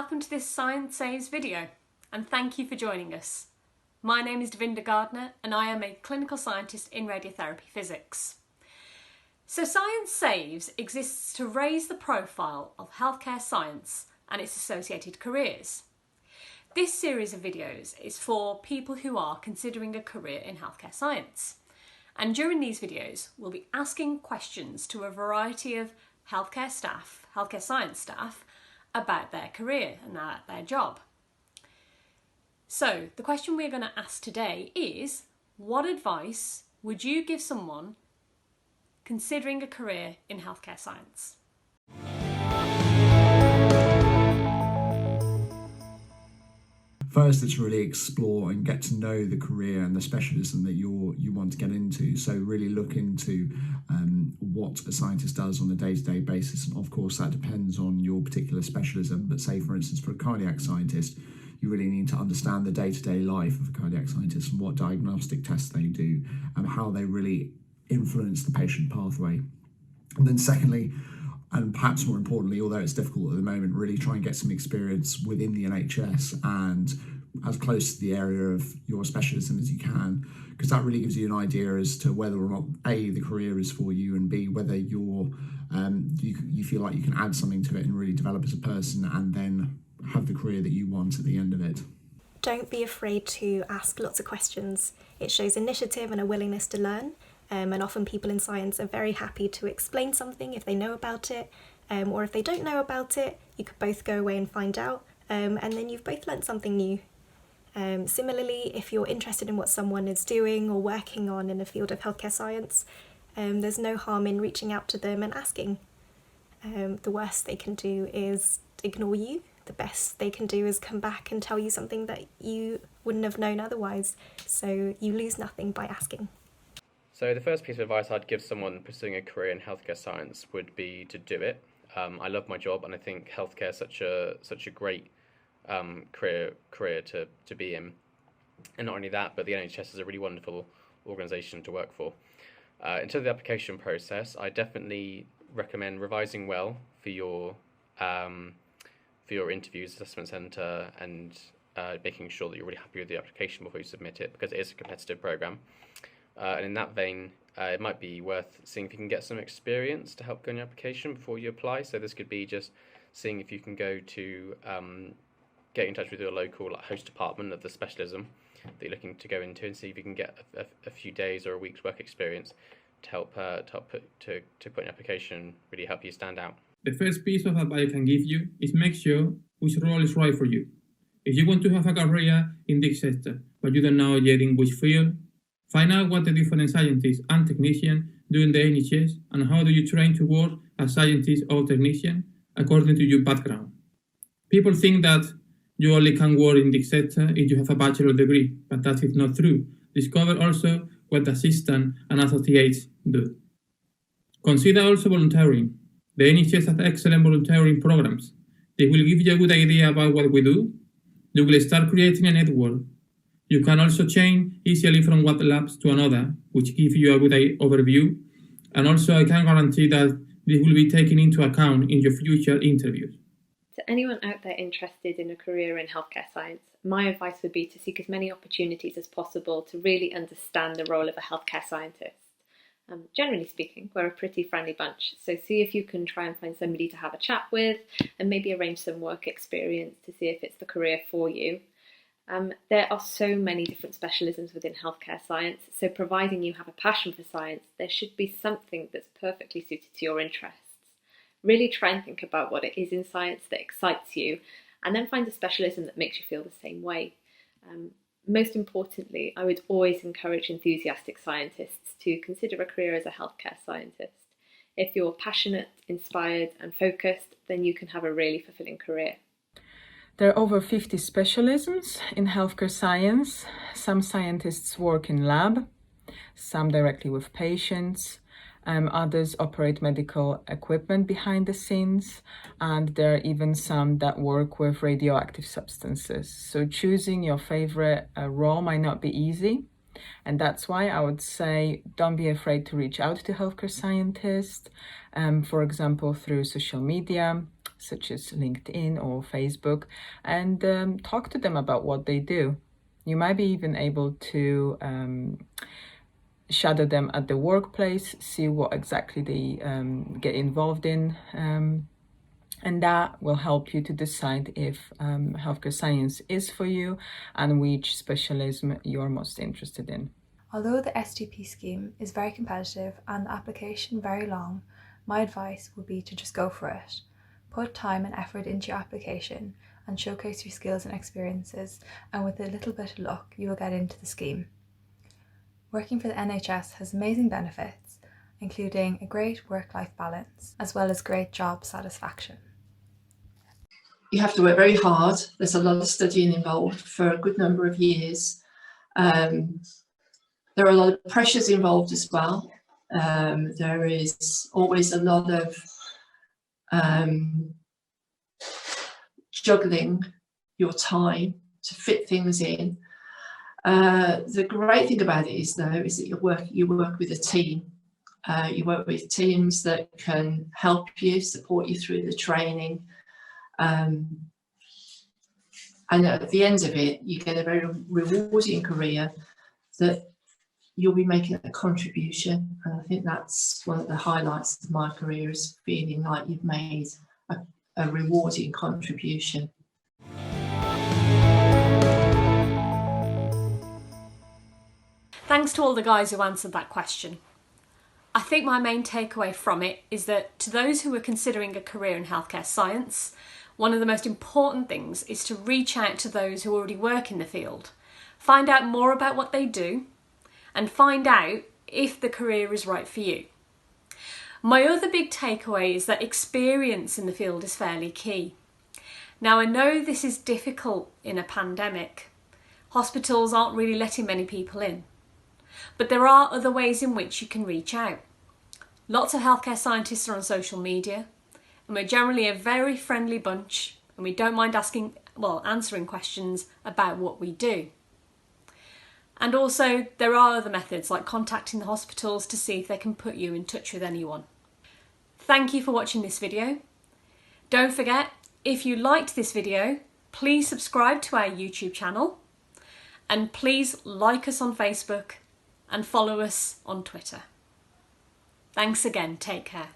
welcome to this Science Saves video, and thank you for joining us. My name is Devinda Gardner and I am a clinical scientist in radiotherapy physics. So Science Saves exists to raise the profile of healthcare science and its associated careers. This series of videos is for people who are considering a career in healthcare science. And during these videos, we'll be asking questions to a variety of healthcare science staff, about their career and their job. So the question we're going to ask today is, what advice would you give someone considering a career in healthcare science? First, it's really explore and get to know the career and the specialism that you want to get into. So really look into what a scientist does on a day-to-day basis. And of course, that depends on your particular specialism. But say, for instance, for a cardiac scientist, you really need to understand the day-to-day life of a cardiac scientist and what diagnostic tests they do and how they really influence the patient pathway. And then secondly, and perhaps more importantly, although it's difficult at the moment, really try and get some experience within the NHS and as close to the area of your specialism as you can, because that really gives you an idea as to whether or not A, the career is for you, and B, whether you feel like you can add something to it and really develop as a person and then have the career that you want at the end of it. Don't be afraid to ask lots of questions. It shows initiative and a willingness to learn. And often people in science are very happy to explain something if they know about it, or if they don't know about it, you could both go away and find out, and then you've both learnt something new. Similarly, if you're interested in what someone is doing or working on in the field of healthcare science, there's no harm in reaching out to them and asking. The worst they can do is ignore you. The best they can do is come back and tell you something that you wouldn't have known otherwise. So you lose nothing by asking. So the first piece of advice I'd give someone pursuing a career in healthcare science would be to do it. I love my job and I think healthcare is such a great career to be in. And not only that, but the NHS is a really wonderful organisation to work for. In terms of the application process, I definitely recommend revising well for your interviews, assessment centre, and making sure that you're really happy with the application before you submit it, because it is a competitive programme. And in that vein, it might be worth seeing if you can get some experience to help go in your application before you apply. So this could be just seeing if you can go to get in touch with your local host department of the specialism that you're looking to go into, and see if you can get a few days or a week's work experience to help put an application, really help you stand out. The first piece of advice I can give you is make sure which role is right for you. If you want to have a career in this sector, but you don't know yet in which field, find out what the different scientists and technicians do in the NHS and how do you train to work as scientist or technician according to your background. People think that you only can work in this sector if you have a bachelor's degree, but that is not true. Discover also what the assistant and associates do. Consider also volunteering. The NHS has excellent volunteering programs. They will give you a good idea about what we do. You will start creating a network. You can also change easily from one lab to another, which gives you a good overview. And also I can guarantee that this will be taken into account in your future interviews. To anyone out there interested in a career in healthcare science, my advice would be to seek as many opportunities as possible to really understand the role of a healthcare scientist. Generally speaking, we're a pretty friendly bunch, so see if you can try and find somebody to have a chat with and maybe arrange some work experience to see if it's the career for you. There are so many different specialisms within healthcare science, so providing you have a passion for science, there should be something that's perfectly suited to your interests. Really try and think about what it is in science that excites you, and then find a specialism that makes you feel the same way. Most importantly, I would always encourage enthusiastic scientists to consider a career as a healthcare scientist. If you're passionate, inspired and focused, then you can have a really fulfilling career. There are over 50 specialisms in healthcare science. Some scientists work in lab, some directly with patients, others operate medical equipment behind the scenes, and there are even some that work with radioactive substances. So choosing your favorite role might not be easy, and that's why I would say don't be afraid to reach out to healthcare scientists, for example, through social media. such as LinkedIn or Facebook, and talk to them about what they do. You might be even able to shadow them at the workplace, see what exactly they get involved in, and that will help you to decide if healthcare science is for you and which specialism you're most interested in. Although the STP scheme is very competitive and the application very long, my advice would be to just go for it. Put time and effort into your application and showcase your skills and experiences, and with a little bit of luck you will get into the scheme. Working for the NHS has amazing benefits, including a great work-life balance as well as great job satisfaction. You have to work very hard. There's a lot of studying involved for a good number of years. There are a lot of pressures involved as well. There is always a lot of juggling your time to fit things in. The great thing about it is that you work with a team. You work with teams that can help you, support you through the training. And at the end of it, you get a very rewarding career that you'll be making a contribution. And I think that's one of the highlights of my career, is feeling like you've made a rewarding contribution. Thanks to all the guys who answered that question. I think my main takeaway from it is that to those who are considering a career in healthcare science, one of the most important things is to reach out to those who already work in the field, find out more about what they do, and find out if the career is right for you. My other big takeaway is that experience in the field is fairly key. Now, I know this is difficult in a pandemic. Hospitals aren't really letting many people in. But there are other ways in which you can reach out. Lots of healthcare scientists are on social media, and we're generally a very friendly bunch, and we don't mind answering questions about what we do. And also, there are other methods like contacting the hospitals to see if they can put you in touch with anyone. Thank you for watching this video. Don't forget, if you liked this video, please subscribe to our YouTube channel, and please like us on Facebook and follow us on Twitter. Thanks again, take care.